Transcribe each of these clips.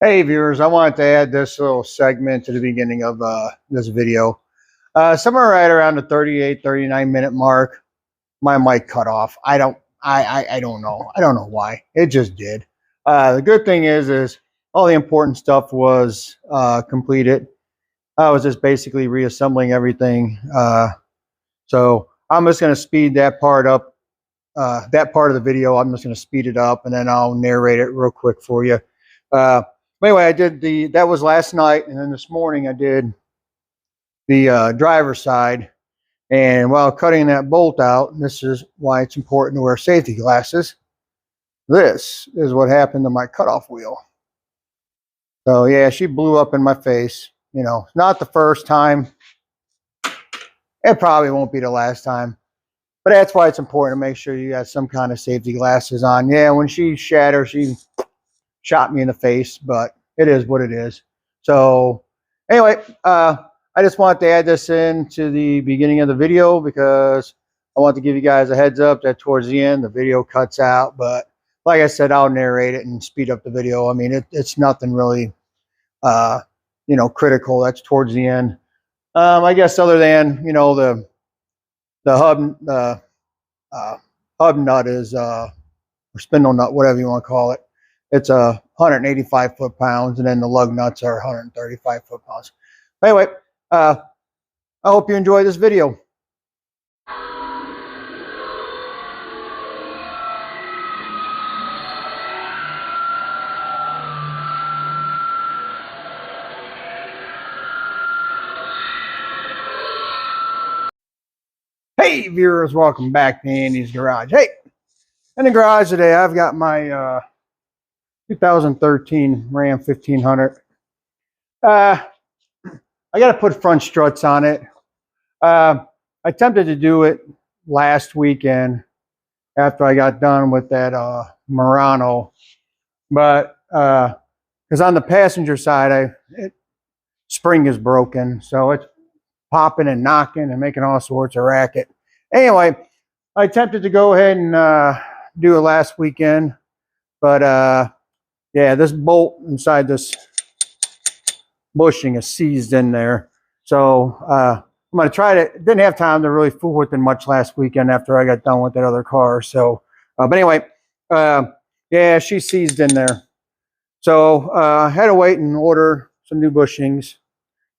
Hey viewers, I wanted to add this little segment to the beginning of this video. Somewhere right around the 38, 39 minute mark, my mic cut off. I don't know. I don't know why. It just did. The good thing is all the important stuff was completed. I was just basically reassembling everything. So I'm just going to speed that part up. That part of the video, I'm just going to speed it up and then I'll narrate it real quick for you. Anyway, I did that was last night, and then this morning I did the driver's side. And while cutting that bolt out, this is why it's important to wear safety glasses. This is what happened to my cutoff wheel. So yeah, she blew up in my face. You know, not the first time. It probably won't be the last time. But that's why it's important to make sure you got some kind of safety glasses on. Yeah, when she shattered, she shot me in the face, but it is what it is. So anyway, I just wanted to add this in to the beginning of the video because I want to give you guys a heads up that towards the end the video cuts out. But like I said, I'll narrate it and speed up the video. I mean, it's nothing really critical. That's towards the end. I guess other than the hub nut is or spindle nut, whatever you want to call it. It's 185 foot-pounds, and then the lug nuts are 135 foot-pounds. Anyway, I hope you enjoy this video. Hey viewers, welcome back to Andy's Garage. Hey, in the garage today I've got my 2013 Ram 1500. I got to put front struts on it. I attempted to do it last weekend after I got done with that Murano, but because on the passenger side, spring is broken, so it's popping and knocking and making all sorts of racket. Anyway, I attempted to go ahead and do it last weekend, but yeah, this bolt inside this bushing is seized in there. So I'm going to try to, didn't have time to really fool with it much last weekend after I got done with that other car. So, but anyway, yeah, she's seized in there. So I had to wait and order some new bushings.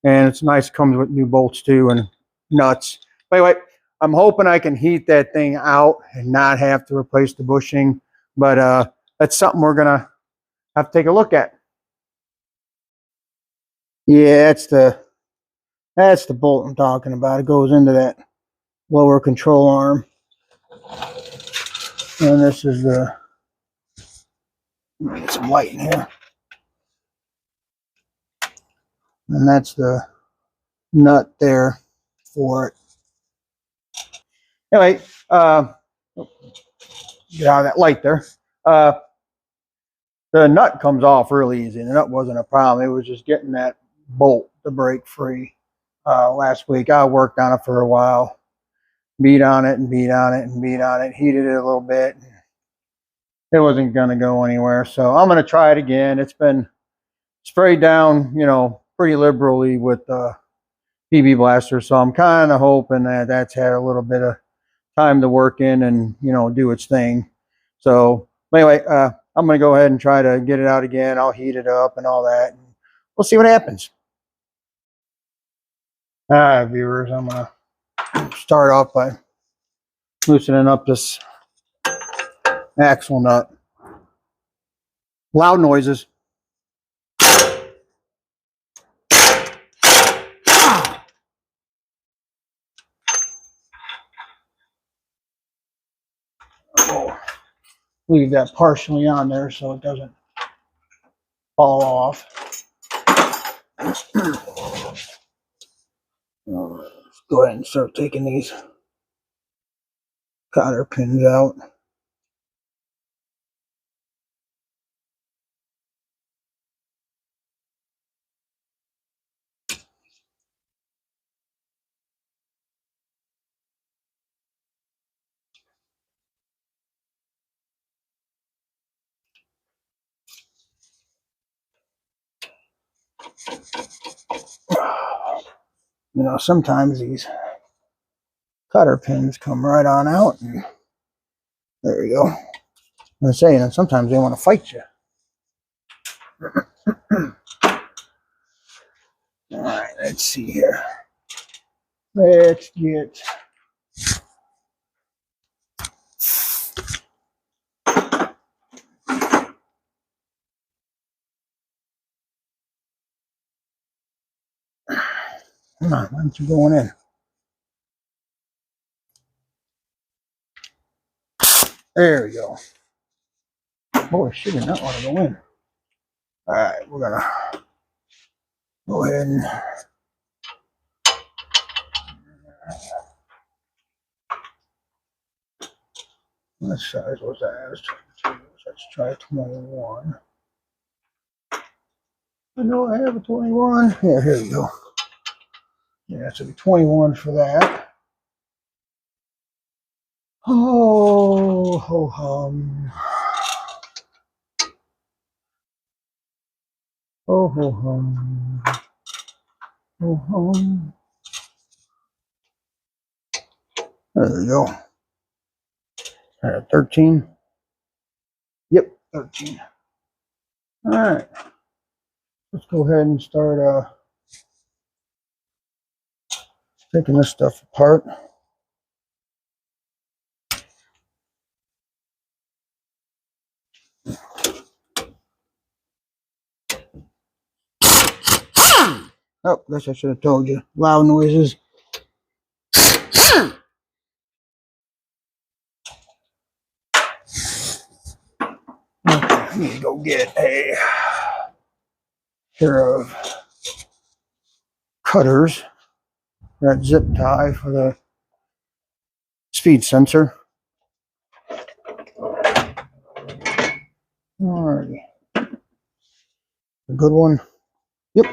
And it's nice, comes with new bolts too and nuts. But anyway, I'm hoping I can heat that thing out and not have to replace the bushing. But that's something we're going to have to take a look at. Yeah, that's the bolt I'm talking about. It goes into that lower control arm. And this is the, get some light in here. And that's the nut there for it. Anyway, get out of that light there. The nut comes off really easy. The nut wasn't a problem. It was just getting that bolt to break free. Last week I worked on it for a while. Beat on it and beat on it and beat on it. Heated it a little bit. It wasn't going to go anywhere. So I'm going to try it again. It's been sprayed down, pretty liberally with PB Blaster. So I'm kind of hoping that that's had a little bit of time to work in and, do its thing. So anyway, I'm going to go ahead and try to get it out again. I'll heat it up and all that. And we'll see what happens. All right, viewers, I'm going to start off by loosening up this axle nut. Loud noises. Oh, leave that partially on there so it doesn't fall off. Let's go ahead and start taking these cotter pins out. You know, sometimes these cutter pins come right on out, and there you go. I'm saying, and sometimes they want to fight you. All right, let's see here. Let's get come on, why aren't you going in? There we go. Boy, she did not want to go in. All right, we're gonna go ahead and what size was that? I was trying to, let's try 21. I know I have a 21. Yeah, here we go. Yeah, so 21 for that. Oh, ho hum. Oh, ho hum. Oh, hum. There we go. 13. Yep, 13. All right. Let's go ahead and start taking this stuff apart. Oh, guess I should have told you. Loud noises. Okay, I need to go get a pair of cutters. That zip tie for the speed sensor. Alrighty. A good one. Yep.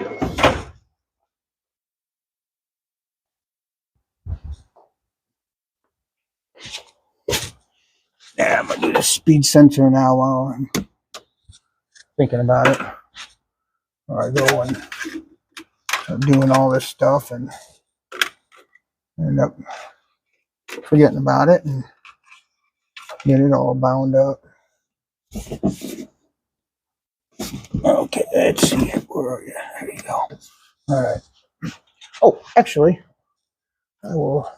Yeah, I'm gonna do the speed sensor now while I'm thinking about it. Or I go and start doing all this stuff and end up forgetting about it and get it all bound up. Okay, let's see. Where are you? There you go. All right. Oh, actually, I will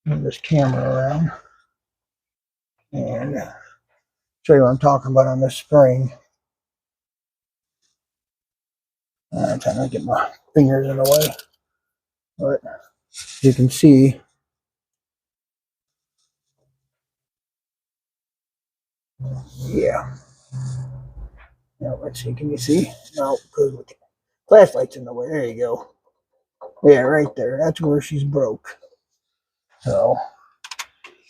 move this camera around and show you what I'm talking about on this spring. I'm trying to get my fingers in the way, but you can see yeah. Now let's see, can you see? No, because with the flashlight's in the way. There you go. Yeah, right there. That's where she's broke. So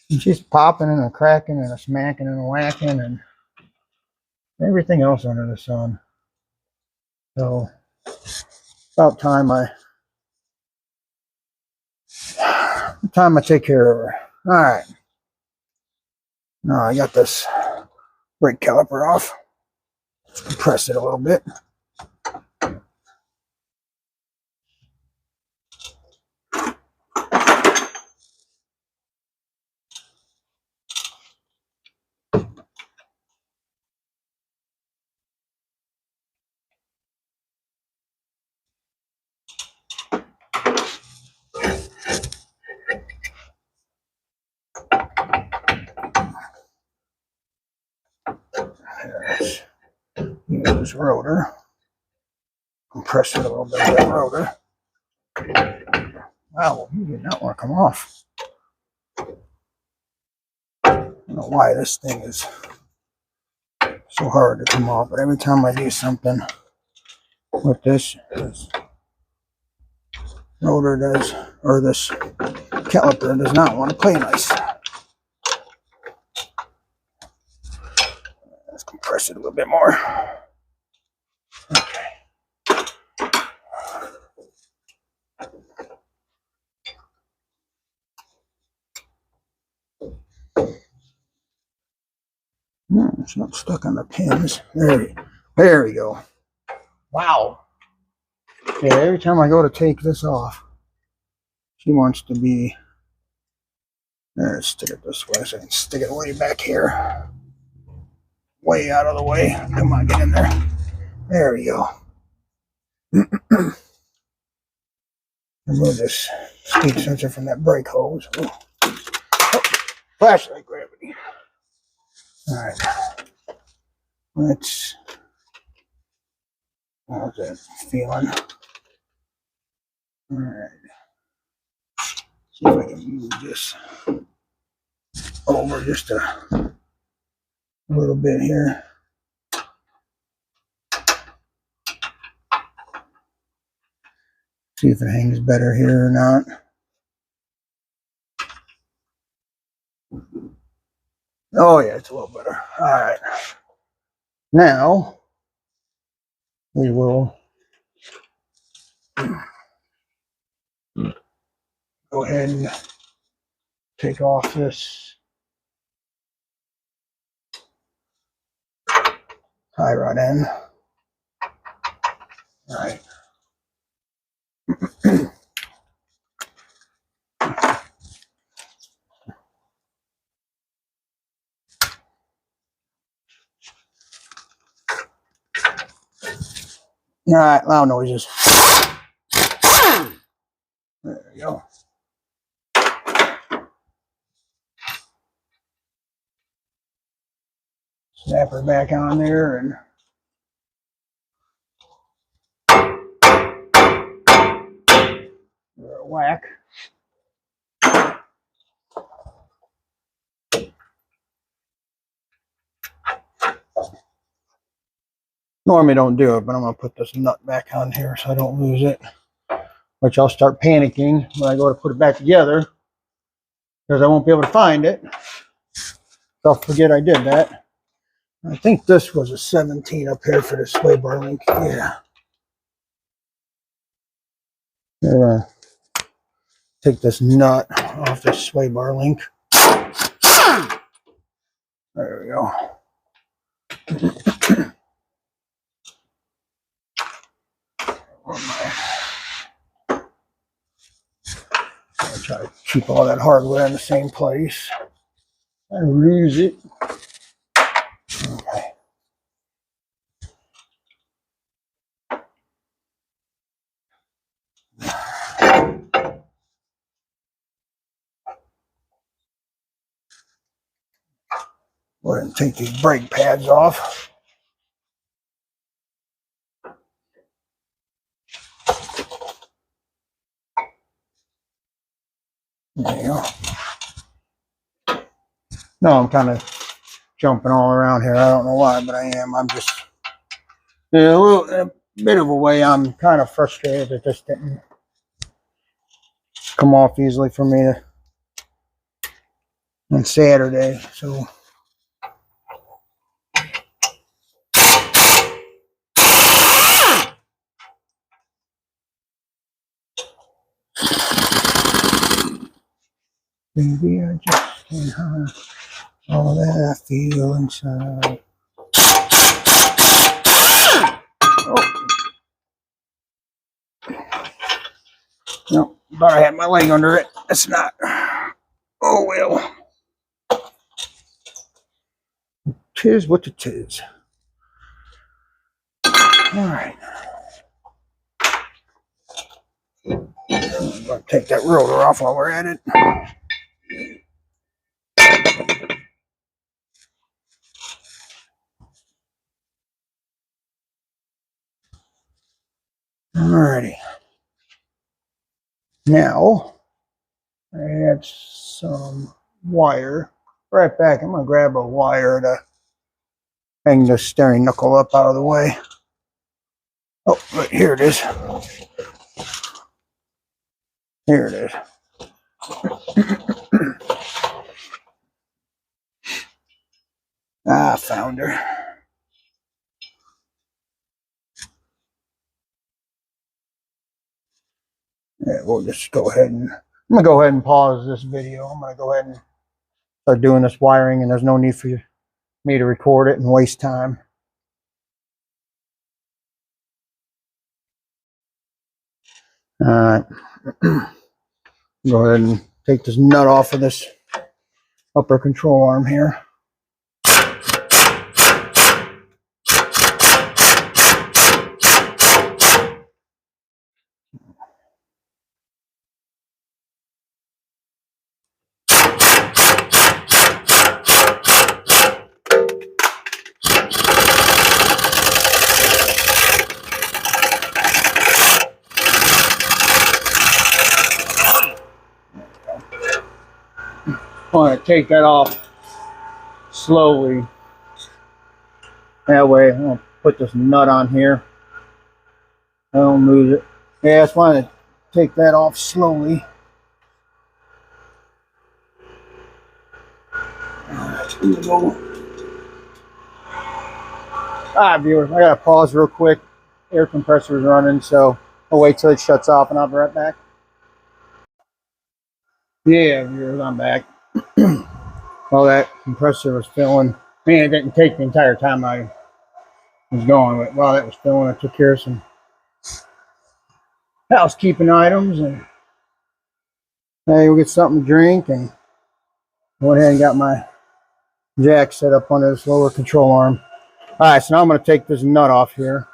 she's popping and a cracking and a smacking and a whacking and everything else under the sun. So about time I take care of her. All right. Now I got this brake caliper off. Press it a little bit. Use rotor. Compress it a little bit of that rotor. Wow, you did not want to come off. I don't know why this thing is so hard to come off, but every time I do something with this rotor does, or this caliper does not want to play nice. Let's compress it a little bit more. Okay. It's not stuck on the pins. There we go. Wow. Yeah, every time I go to take this off, she wants to be. Let's stick it this way so I can stick it way back here. Way out of the way. Come on, get in there. There we go. Remove this speed sensor from that brake hose. Oh, flashlight gravity. All right. Let's. How's that feeling? All right. See if I can move this over just a little bit here. See if it hangs better here or not. Oh yeah, it's a little better. All right. Now we will go ahead and take off this tie rod end. All right. All right, loud noises. There we go. Snap her back on there and give her a whack. Normally don't do it, but I'm going to put this nut back on here so I don't lose it. Which I'll start panicking when I go to put it back together because I won't be able to find it. So I'll forget I did that. I think this was a 17 up here for the sway bar link. Yeah. We're going to take this nut off this sway bar link. There we go. I'll try to keep all that hardware in the same place. I lose it. Okay. Go ahead and take these brake pads off. There you go. No, I'm kind of jumping all around here. I don't know why, but I am. I'm just in a bit of a way. I'm kind of frustrated that this didn't come off easily for me on Saturday. So maybe I just can't hide all that I feel inside. Oh. No, thought I had my leg under it. It's not. Oh well. Tis what it is. Alright. I'm going to take that roller off while we're at it. Alrighty. Now, I had some wire. Right back, I'm going to grab a wire to hang the steering knuckle up out of the way. Oh, but here it is. Here it is. I found her. Yeah, we'll just go ahead and I'm gonna go ahead and pause this video. I'm gonna go ahead and start doing this wiring, and there's no need for me to record it and waste time. All right. Go ahead and take this nut off of this upper control arm here. I want to take that off slowly. That way, I'm going to put this nut on here. I don't lose it. Yeah, I just want to take that off slowly. Alright, viewers, I gotta pause real quick. Air compressor is running, so I'll wait till it shuts off and I'll be right back. Yeah, viewers, I'm back. Well, that compressor was filling. I mean, it didn't take the entire time I was going, but while that was filling, I took care of some housekeeping items and hey, we'll get something to drink and went ahead and got my jack set up on this lower control arm. Alright, so now I'm going to take this nut off here.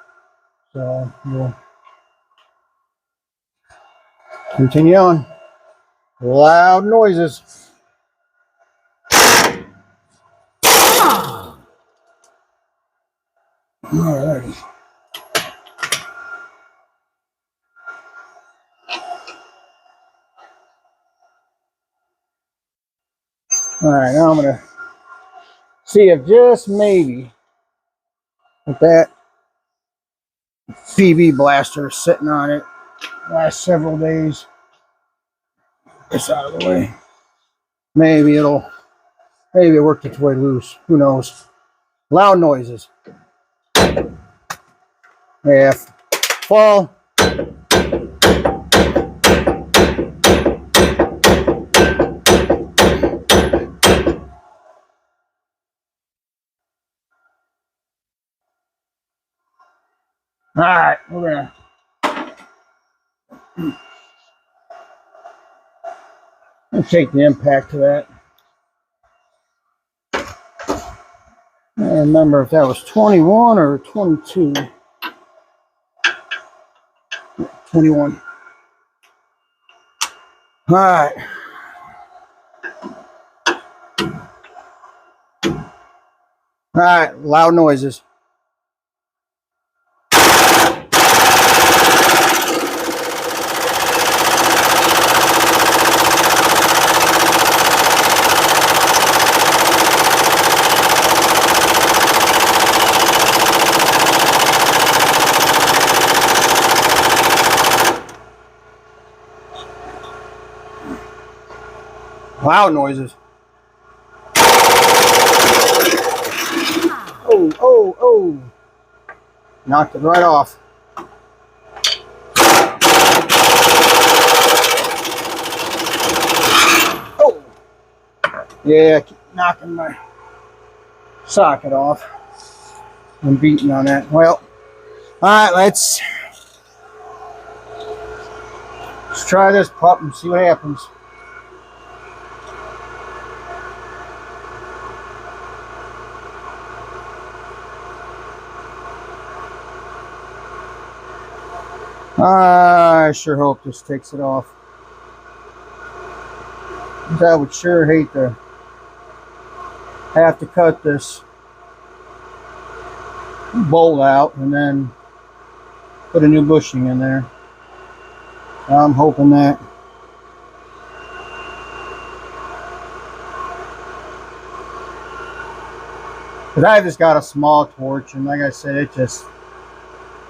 So we'll continue on. Loud noises. Alrighty. Alright, now I'm going to see if just maybe with that PV blaster sitting on it last several days. This out of the way. Maybe it worked its way loose. Who knows? Loud noises. Yeah. Fall. Alright, we're gonna take the impact to that. I don't remember if that was 21 or 22. 21. Alright. Alright, loud noises. Loud noises. Oh, oh, oh. Knocked it right off. Oh. Yeah, I keep knocking my socket off. I'm beating on that. Well, alright, let's try this pup and see what happens. I sure hope this takes it off. I would sure hate to have to cut this bolt out and then put a new bushing in there. I'm hoping that. But I just got a small torch, and like I said, it just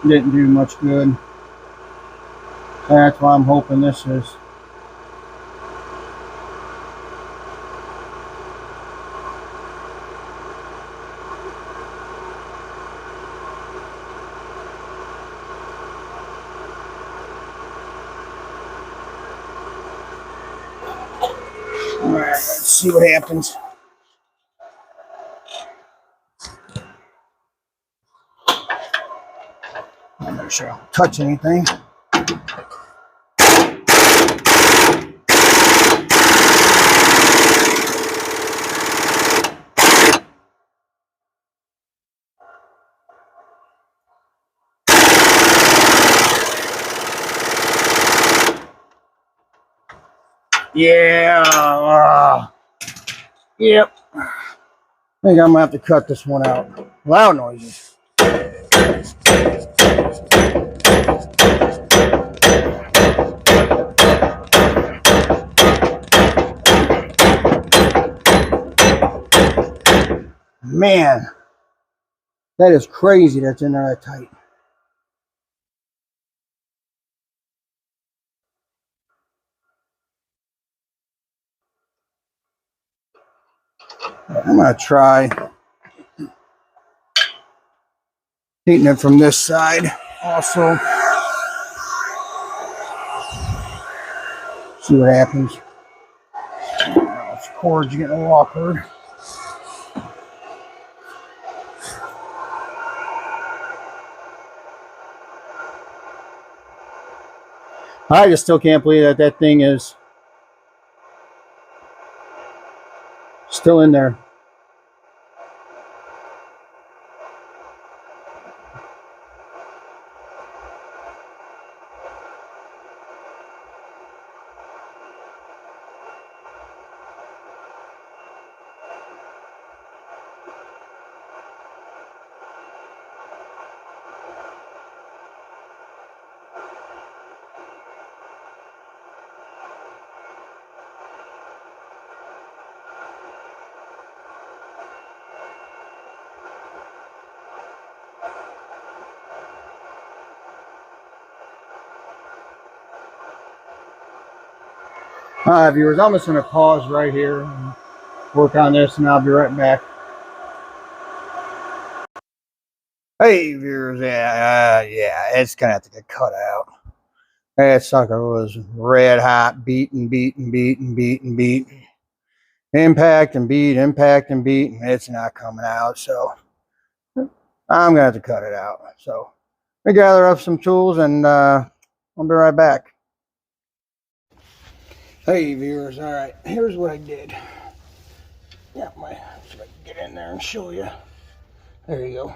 didn't do much good. That's why I'm hoping this is. Alright, let's see what happens. I'm not sure I'll touch anything. Yeah. Yep. I think I'm gonna have to cut this one out. Loud noises. Man, that is crazy that's in there that tight. I'm gonna try heating it from this side also. See what happens. This cord's getting awkward. I just still can't believe that that thing is still in there. Viewers, I'm just going to pause right here and work on this, and I'll be right back. Hey, viewers, yeah, it's going to have to get cut out. That sucker was red hot, beating. Impact and beat, and it's not coming out, so I'm going to have to cut it out. So, let me gather up some tools, and I'll be right back. Hey viewers, all right, here's what I did. Yeah, see if I can get in there and show you. There you go.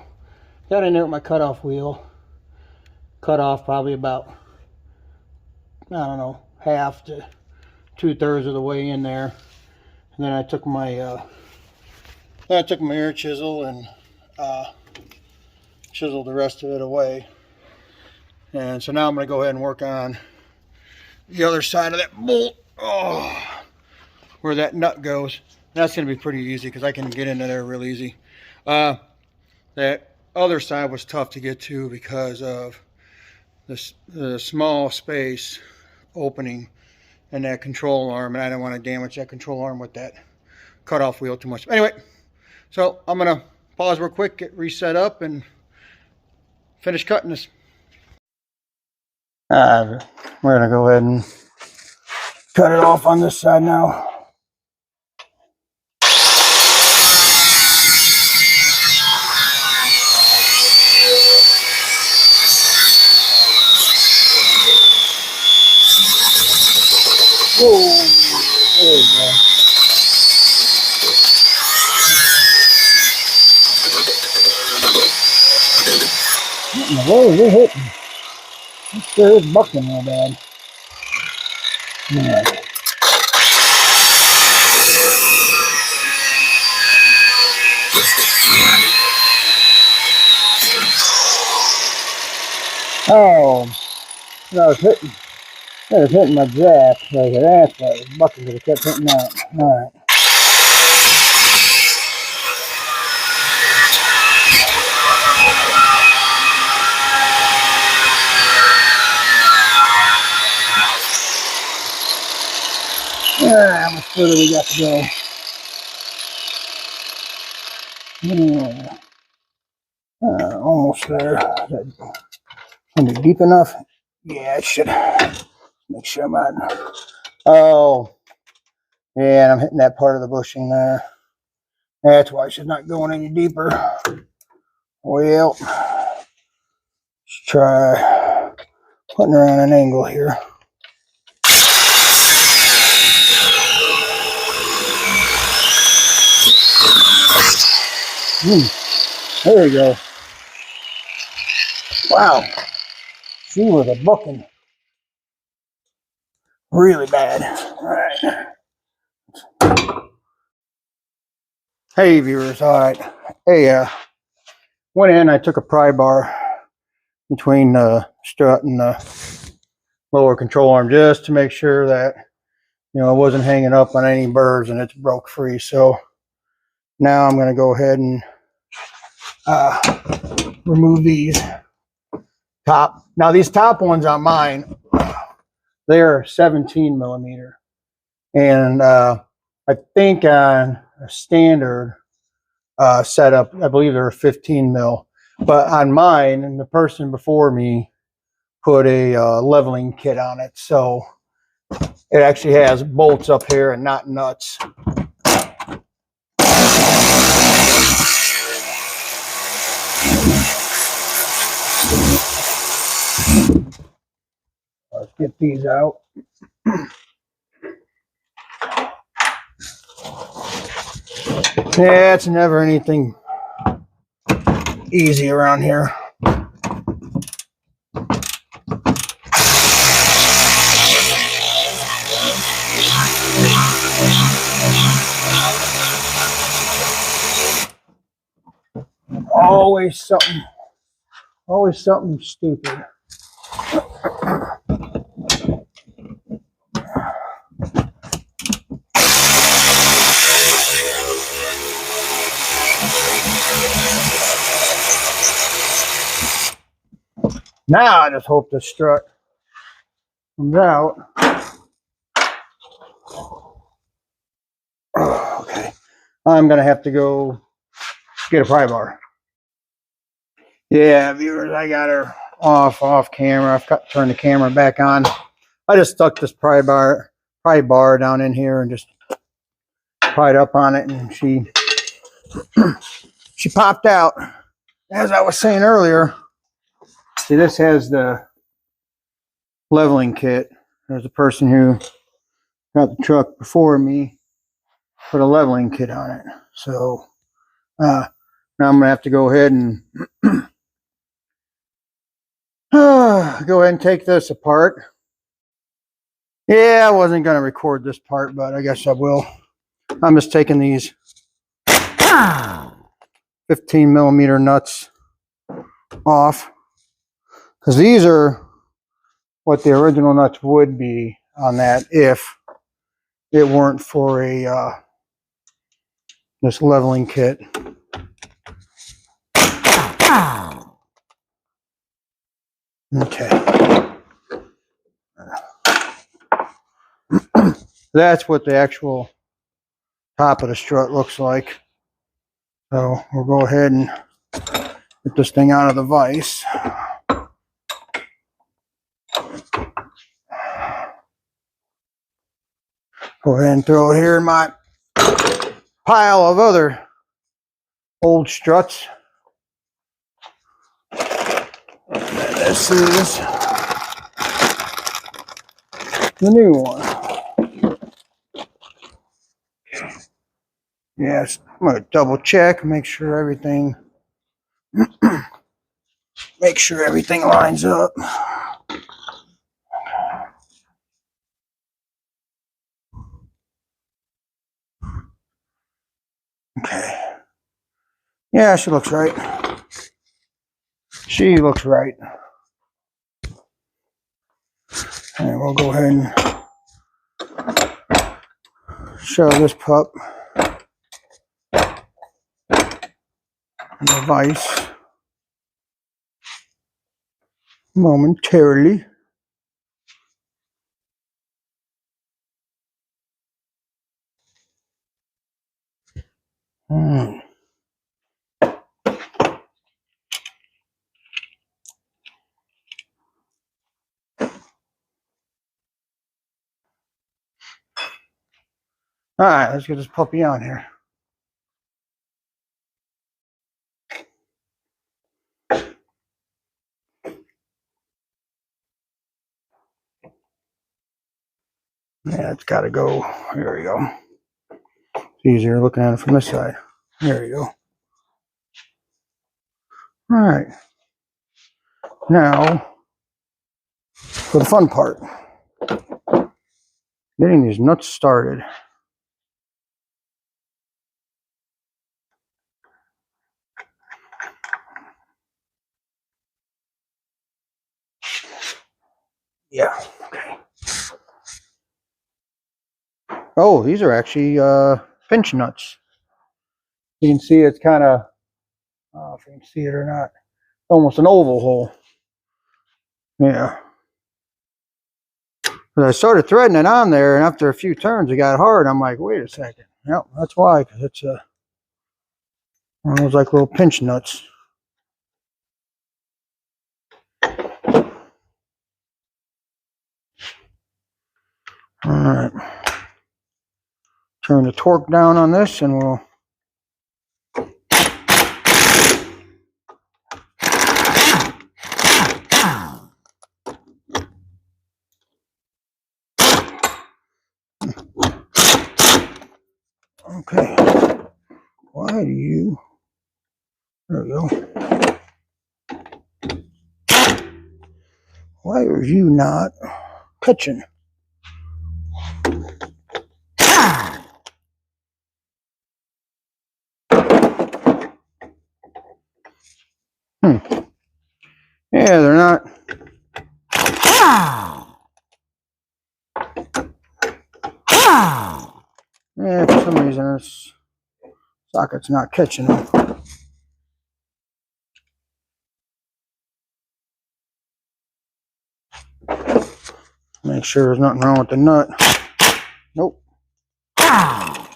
Got in there with my cutoff wheel. Cut off probably about, I don't know, half to 2/3 of the way in there. And then I took my air chisel and chiseled the rest of it away. And so now I'm going to go ahead and work on the other side of that bolt. Oh, where that nut goes. That's going to be pretty easy because I can get into there real easy. That other side was tough to get to because of the small space opening in that control arm, and I don't want to damage that control arm with that cutoff wheel too much. Anyway, so I'm going to pause real quick, get reset up, and finish cutting this. We're going to go ahead and cut it off on this side now. Whoa, there you go. What in the world is it hitting? It sure is bucking real bad. Yeah. Oh, I was hitting my jack. Like that's why it was bucking because it kept hitting out. All right. How much further we got to go? Yeah. Almost there. Is that gonna be deep enough? Yeah, it should. Make sure I'm on. Oh, yeah, and I'm hitting that part of the bushing there. That's why she's not going any deeper. Well, let's try putting her on an angle here. There we go. Wow, she was a booking. really bad. All right. Hey viewers, all right. Hey, went in, I took a pry bar between the strut and the lower control arm just to make sure that, you know, it wasn't hanging up on any burrs and it's broke free. So now I'm going to go ahead and remove these top. Now these top ones on mine, they're 17 millimeter. And I think on a standard setup, I believe they're 15 mil. But on mine, and the person before me put a leveling kit on it. So it actually has bolts up here and not nuts. Let's get these out. Yeah, it's never anything easy around here. Always something stupid. Now I just hope the strut comes out. Oh, okay, I'm gonna have to go get a pry bar. Yeah, viewers, I got her off camera. I've turned the camera back on. I just stuck this pry bar down in here and just pried up on it, and she popped out. As I was saying earlier, see, this has the leveling kit. There's a person who got the truck before me, put a leveling kit on it. So now I'm gonna have to go ahead and go ahead and take this apart. Yeah, I wasn't gonna record this part, but I guess I will. I'm just taking these 15 millimeter nuts off, because these are what the original nuts would be on that if it weren't for a this leveling kit. Okay. That's what the actual top of the strut looks like. So we'll go ahead and get this thing out of the vise. Go ahead and throw it here in my pile of other old struts. This is the new one. Yes, I'm gonna double check, make sure everything lines up. Okay. Yeah, she looks right. She looks right. And we'll go ahead and shove this pup in the vise momentarily. All right, let's get this puppy on here. Yeah, it's got to go. There we go. It's easier looking at it from this side. There you go. All right. Now, for the fun part. Getting these nuts started. Yeah, okay. Oh, these are actually pinch nuts. You can see it's kind of, I don't know if you can see it or not, almost an oval hole. Yeah. But I started threading it on there, and after a few turns, it got hard. I'm like, wait a second. Yep, that's why, because it's one of those like little pinch nuts. All right. Turn the torque down on this, and we'll. Okay. Why do you? There we go. Why are you not catching? Yeah, they're not. Yeah, for some reason this socket's not catching them. Make sure there's nothing wrong with the nut. Nope. That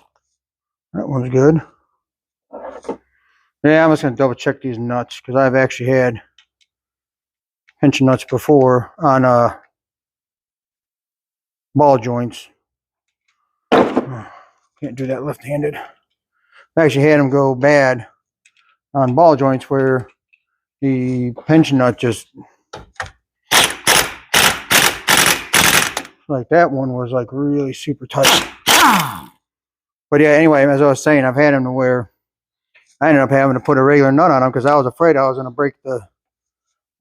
one's good. Yeah, I'm just going to double check these nuts because I've actually had pinch nuts before on ball joints. Can't do that left-handed. I actually had them go bad on ball joints where the pinch nut just, like that one was like really super tight. But yeah, anyway, as I was saying, I've had them to where I ended up having to put a regular nut on them because I was afraid I was going to break the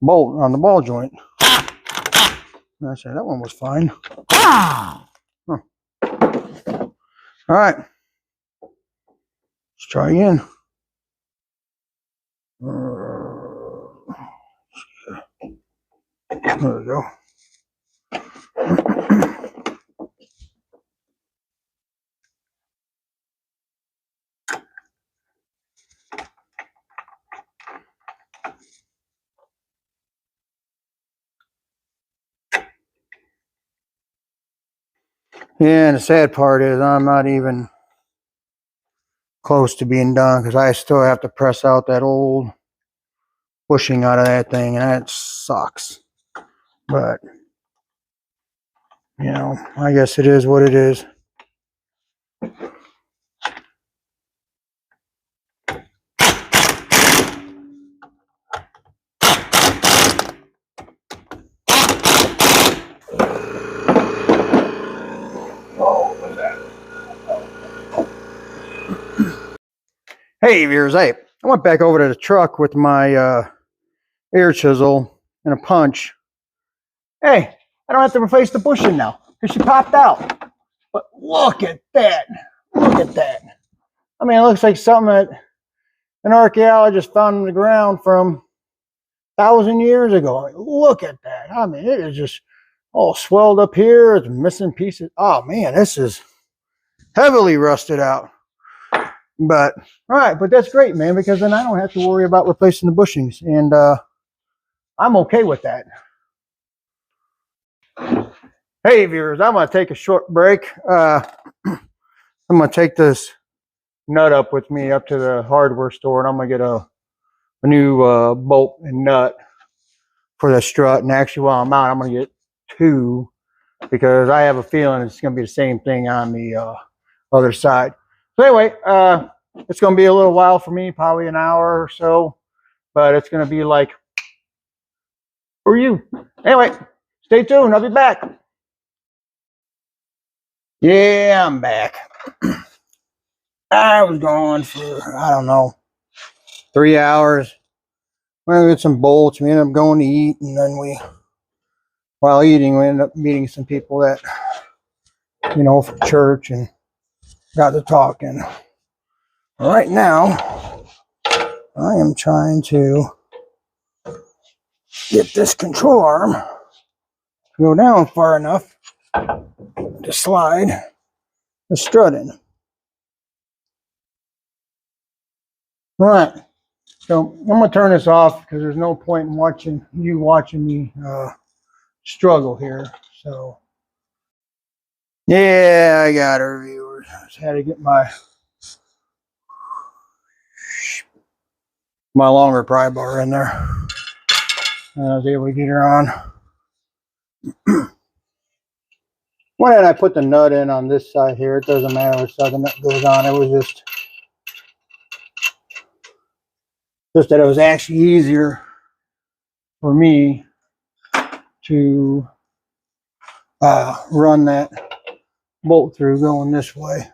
bolt on the ball joint. And I said, that one was fine. Huh. All right. Let's try again. There we go. Yeah, and the sad part is I'm not even close to being done because I still have to press out that old bushing out of that thing, and that sucks. But, you know, I guess it is what it is. Hey, viewers, hey, I went back over to the truck with my air chisel and a punch. Hey, I don't have to replace the bushing now because she popped out. But look at that. Look at that. I mean, it looks like something that an archaeologist found in the ground from 1,000 years ago. Look at that. I mean, it is just all swelled up here. It's missing pieces. Oh, man, this is heavily rusted out. But, all right, but that's great, man, because then I don't have to worry about replacing the bushings. And I'm okay with that. Hey, viewers, I'm going to take a short break. I'm going to take this nut up with me up to the hardware store, and I'm going to get a new bolt and nut for the strut. And actually, while I'm out, I'm going to get two because I have a feeling it's going to be the same thing on the other side. So anyway, it's going to be a little while for me, probably an hour or so, but it's going to be like for you. Anyway, stay tuned. I'll be back. Yeah, I'm back. I was gone for, I don't know, 3 hours. Well, we had some bolts. We ended up going to eat, and then while eating, we ended up meeting some people that you know, for church, and got to talking. Right now, I am trying to get this control arm to go down far enough to slide the strut in. All right, so I'm gonna turn this off because there's no point in watching me struggle here. So yeah, I got her, viewers. I just had to get my longer pry bar in there, and I was able to get her on. When I put the nut in on this side here, it doesn't matter which side the nut goes on. It was just that it was actually easier for me to run that bolt through going this way.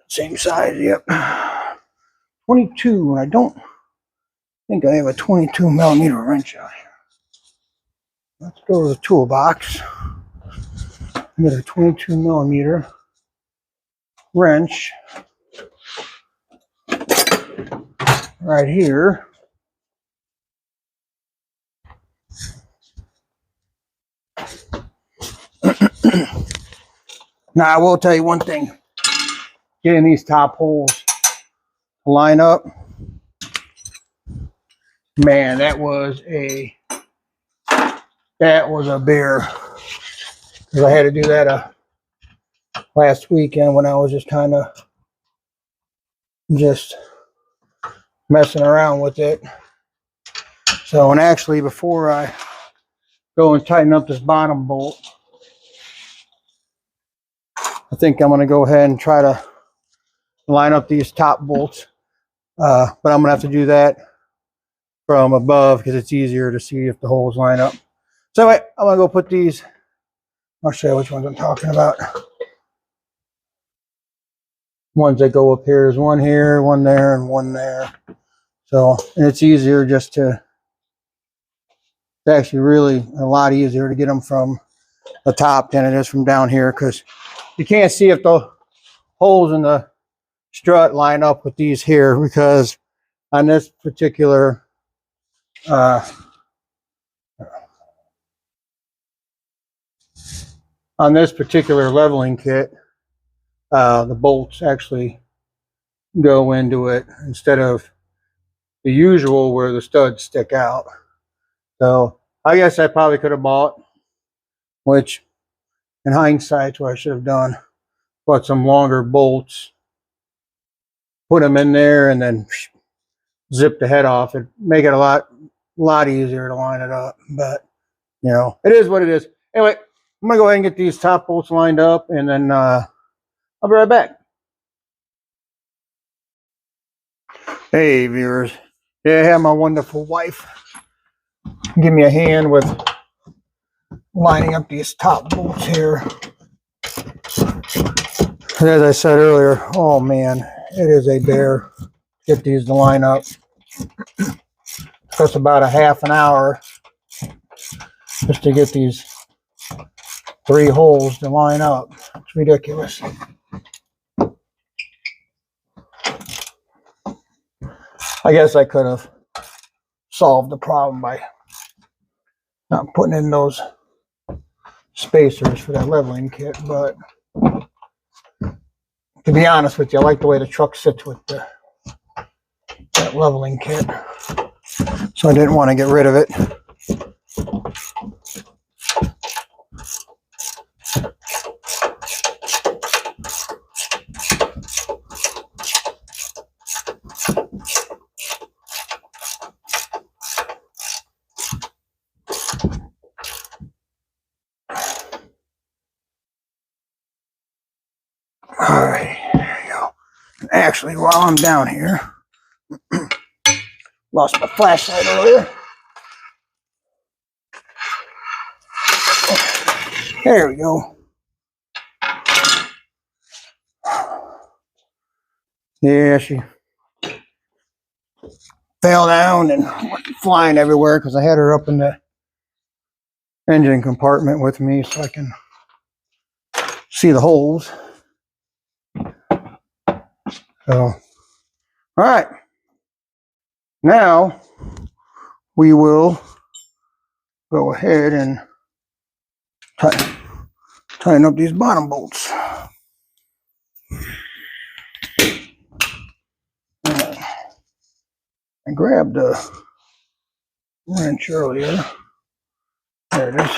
Same size, yep. 22, and I don't think I have a 22 millimeter wrench out here. Let's go to the toolbox. Get a 22 millimeter wrench right here. Now, I will tell you one thing. Getting these top holes to line up, man, that was a bear. Because I had to do that last weekend when I was just kind of messing around with it. So, and actually, before I go and tighten up this bottom bolt, I think I'm going to go ahead and try to line up these top bolts. But I'm going to have to do that from above because it's easier to see if the holes line up. So anyway, I'm going to go put these. I'll show you which ones I'm talking about. Ones that go up here is one here, one there, and one there. So, and it's easier just to, it's actually really a lot easier to get them from the top than it is from down here, because you can't see if the holes in the strut line up with these here, because on this particular leveling kit, the bolts actually go into it instead of the usual where the studs stick out. So I guess I probably could have bought, which in hindsight is what I should have done, bought some longer bolts, put them in there, and then zip the head off. It'd make it a lot easier to line it up. But you know, it is what it is. Anyway, I'm gonna go ahead and get these top bolts lined up, and then I'll be right back. Hey viewers, yeah, I have my wonderful wife give me a hand with lining up these top bolts here. As I said earlier, oh man, it is a bear to get these to line up. Took about a half an hour just to get these 3 holes to line up. It's ridiculous. I guess I could have solved the problem by not putting in those spacers for that leveling kit, but to be honest with you, I like the way the truck sits with that leveling kit, so I didn't want to get rid of it. All right, there you go. Actually, while I'm down here, lost my flashlight earlier. There we go. Yeah, she fell down and went flying everywhere because I had her up in the engine compartment with me so I can see the holes. So, all right. Now we will go ahead and tighten up these bottom bolts. I grabbed the wrench earlier. There it is.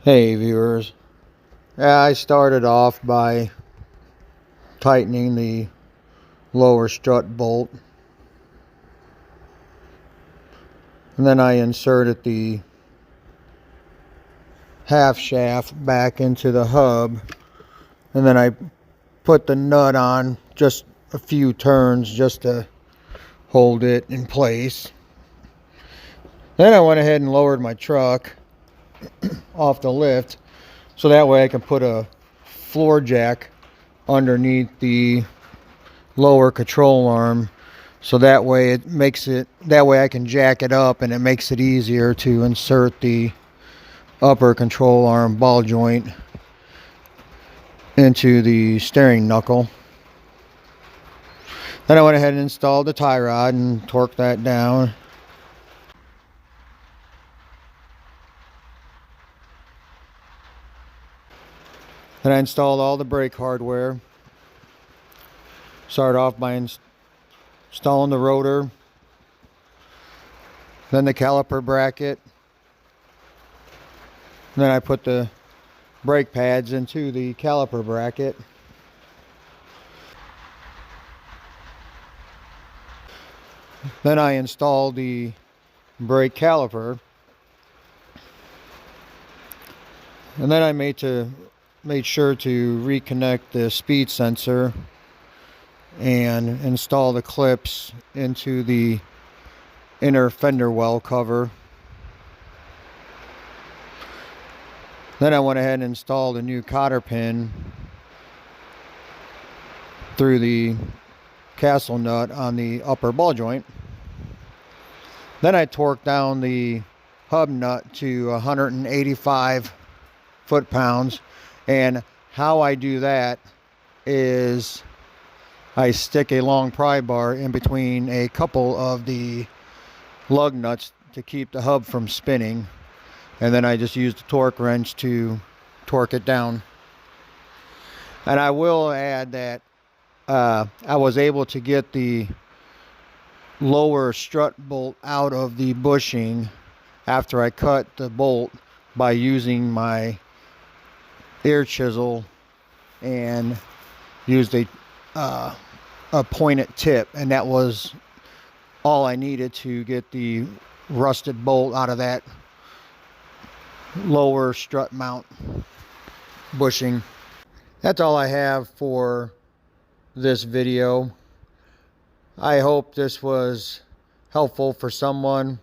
Hey viewers, I started off by tightening the lower strut bolt, and then I inserted the half shaft back into the hub, and then I put the nut on just a few turns just to hold it in place. Then I went ahead and lowered my truck off the lift so that way I can put a floor jack underneath the lower control arm, so that way I can jack it up and it makes it easier to insert the upper control arm ball joint into the steering knuckle. Then I went ahead and installed the tie rod and torqued that down. Then I installed all the brake hardware. Started off by installing the rotor, then the caliper bracket. Then I put the brake pads into the caliper bracket. Then I installed the brake caliper. And then I made sure to reconnect the speed sensor and install the clips into the inner fender well cover. Then I went ahead and installed a new cotter pin through the castle nut on the upper ball joint. Then I torqued down the hub nut to 185 foot-pounds, and how I do that is I stick a long pry bar in between a couple of the lug nuts to keep the hub from spinning, and then I just use the torque wrench to torque it down. And I will add that I was able to get the lower strut bolt out of the bushing after I cut the bolt by using my air chisel and used a pointed tip, and that was all I needed to get the rusted bolt out of that lower strut mount bushing. That's all I have for this video. I hope this was helpful for someone.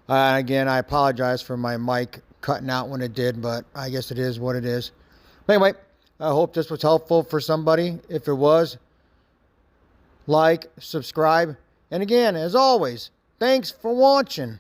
Again, I apologize for my mic cutting out when it did, but I guess it is what it is. But anyway, I hope this was helpful for somebody. If it was, like, subscribe, and again, as always, thanks for watching.